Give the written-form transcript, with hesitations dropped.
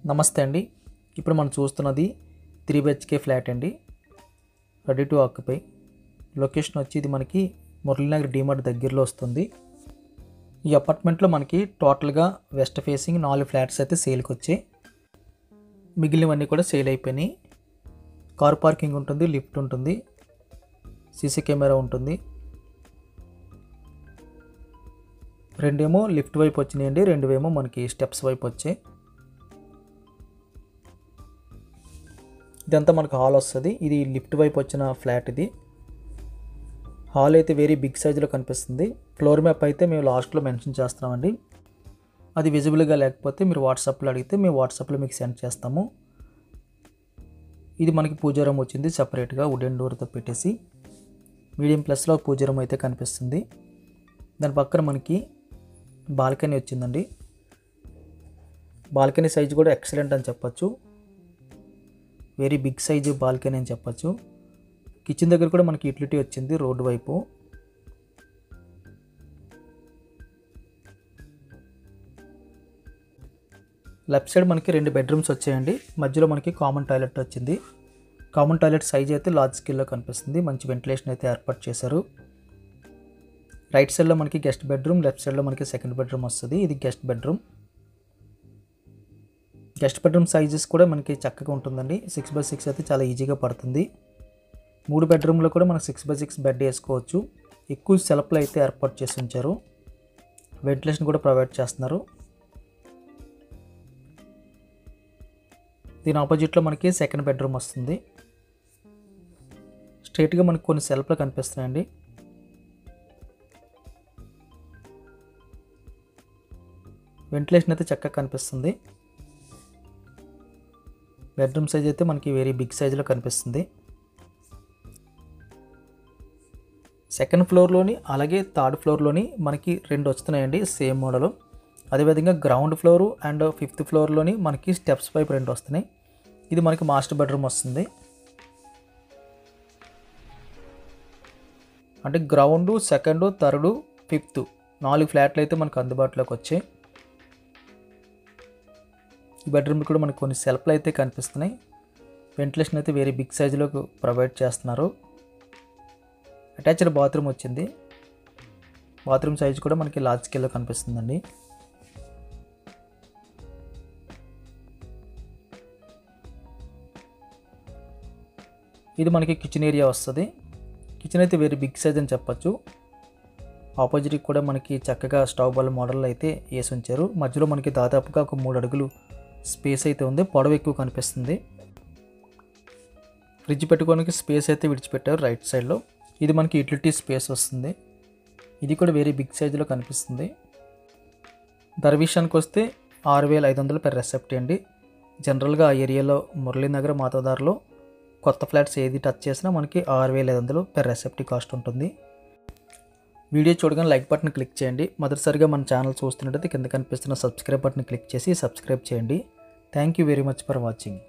నమస్తే అండి. ఇప్పుడు మనం చూస్తున్నది 3 BHK ఫ్లాట్ అండి. Ready to occupy. లొకేషన్ వచ్చి ఇది మనకి మురళీనగర్ డీమార్ట్ దగ్గరలో వస్తుంది. ఈ అపార్ట్మెంట్లో మనకి టోటల్గా వెస్ట్ ఫేసింగ్ 4 ఫ్లాట్స్ అయితే సేల్కి వచ్చాయి. మిగిలినవన్నీ కూడా సేల్ అయిపోయినాయి. కార్ పార్కింగ్ ఉంటుంది, లిఫ్ట్ ఉంటుంది, సీసీ కెమెరా ఉంటుంది. రెండేమో లిఫ్ట్ వైపు వచ్చినాయండి, రెండువేమో మనకి స్టెప్స్ వైపు వచ్చాయి. ఇదంతా మనకు హాల్ వస్తుంది. ఇది లిఫ్ట్ వైపు వచ్చిన ఫ్లాట్. ఇది హాల్ అయితే వెరీ బిగ్ సైజులో కనిపిస్తుంది. ఫ్లోర్ మ్యాప్ అయితే మేము లాస్ట్లో మెన్షన్ చేస్తున్నామండి. అది విజిబుల్గా లేకపోతే మీరు వాట్సాప్లో అడిగితే మేము వాట్సాప్లో మీకు సెండ్ చేస్తాము. ఇది మనకి పూజా రూమ్ వచ్చింది, సపరేట్గా వుడెన్ డోర్తో పెట్టేసి. మీడియం ప్లస్లో పూజా రూమ్ అయితే కనిపిస్తుంది. దాని పక్కన మనకి బాల్కనీ వచ్చిందండి. బాల్కనీ సైజు కూడా ఎక్సలెంట్ అని చెప్పచ్చు. వెరీ బిగ్ సైజు బాల్కనీ అని చెప్పచ్చు. కిచెన్ దగ్గర కూడా మనకి యూటిలిటీ వచ్చింది రోడ్డు వైపు. లెఫ్ట్ సైడ్ మనకి 2 బెడ్రూమ్స్ వచ్చాయండి. మధ్యలో మనకి కామన్ టాయిలెట్ వచ్చింది. కామన్ టాయిలెట్ సైజ్ అయితే లార్జ్ స్కేల్లో కనిపిస్తుంది. మంచి వెంటిలేషన్ అయితే ఏర్పాటు చేశారు. రైట్ సైడ్లో మనకి గెస్ట్ బెడ్రూమ్, లెఫ్ట్ సైడ్లో మనకి సెకండ్ బెడ్రూమ్ వస్తుంది. ఇది guest bedroom. Guest bedroom sizes కూడా మనకి చక్కగా ఉంటుందండి. 6x6 అయితే చాలా ఈజీగా పడుతుంది. 3 బెడ్రూమ్లో కూడా మనకు 6x6 బెడ్ వేసుకోవచ్చు. ఎక్కువ సెల్ఫ్లు అయితే ఏర్పాటు చేసి ఉంచారు. వెంటిలేషన్ కూడా ప్రొవైడ్ చేస్తున్నారు. దీని ఆపోజిట్లో మనకి సెకండ్ బెడ్రూమ్ వస్తుంది. స్ట్రైట్గా మనకు కొన్ని సెల్ఫ్లు కనిపిస్తున్నాయండి. వెంటిలేషన్ అయితే చక్కగా కనిపిస్తుంది. బెడ్రూమ్ సైజ్ అయితే మనకి వెరీ బిగ్ సైజులో కనిపిస్తుంది. సెకండ్ ఫ్లోర్లోని అలాగే థర్డ్ ఫ్లోర్లోని మనకి 2 వస్తున్నాయండి సేమ్ మోడల్. అదేవిధంగా గ్రౌండ్ ఫ్లోరు అండ్ 5th ఫ్లోర్లోని మనకి స్టెప్స్ పైపు 2 వస్తున్నాయి. ఇది మనకి మాస్టర్ బెడ్రూమ్ వస్తుంది. అంటే గ్రౌండ్, సెకండ్, థర్డ్, 5th 4 ఫ్లాట్లు అయితే మనకు అందుబాటులోకి వచ్చాయి. ఈ బెడ్రూమ్ కూడా మనకు కొన్ని సెల్ఫ్లు అయితే కనిపిస్తున్నాయి. వెంటిలేషన్ అయితే వెరీ బిగ్ సైజులో ప్రొవైడ్ చేస్తున్నారు. అటాచ్డ్ బాత్రూమ్ వచ్చింది. బాత్రూమ్ సైజ్ కూడా మనకి లార్జ్ స్కేల్లో కనిపిస్తుందండి. ఇది మనకి కిచెన్ ఏరియా వస్తుంది. కిచెన్ అయితే వెరీ బిగ్ సైజ్ అని చెప్పచ్చు. ఆపోజిట్కి కూడా మనకి చక్కగా స్టవ్ బాల్ మోడల్ అయితే వేసి ఉంచారు. మధ్యలో మనకి దాదాపుగా ఒక 3 అడుగులు స్పేస్ అయితే ఉంది. పొడవు ఎక్కువ కనిపిస్తుంది. ఫ్రిడ్జ్ పెట్టుకోవడానికి స్పేస్ అయితే విడిచిపెట్టారు రైట్ సైడ్లో. ఇది మనకి యూటిలిటీ స్పేస్ వస్తుంది. ఇది కూడా వెరీ బిగ్ సైజులో కనిపిస్తుంది. ధర విషయానికి వస్తే 6,500 per రెసెప్ట్ అండి. జనరల్గా ఆ ఏరియాలో మురళీనగర్ మాతోదార్లో కొత్త ఫ్లాట్స్ ఏది టచ్ చేసినా మనకి 6,500 per రెసెప్ట్ కాస్ట్ ఉంటుంది. వీడియో చూడగానే లైక్ బటన్ క్లిక్ చేయండి. మొదటిసారిగా మన ఛానల్ చూస్తున్నట్టయితే కింద కనిపిస్తున్న సబ్స్క్రైబ్ బటన్ క్లిక్ చేసి సబ్స్క్రైబ్ చేయండి. Thank you very much for watching.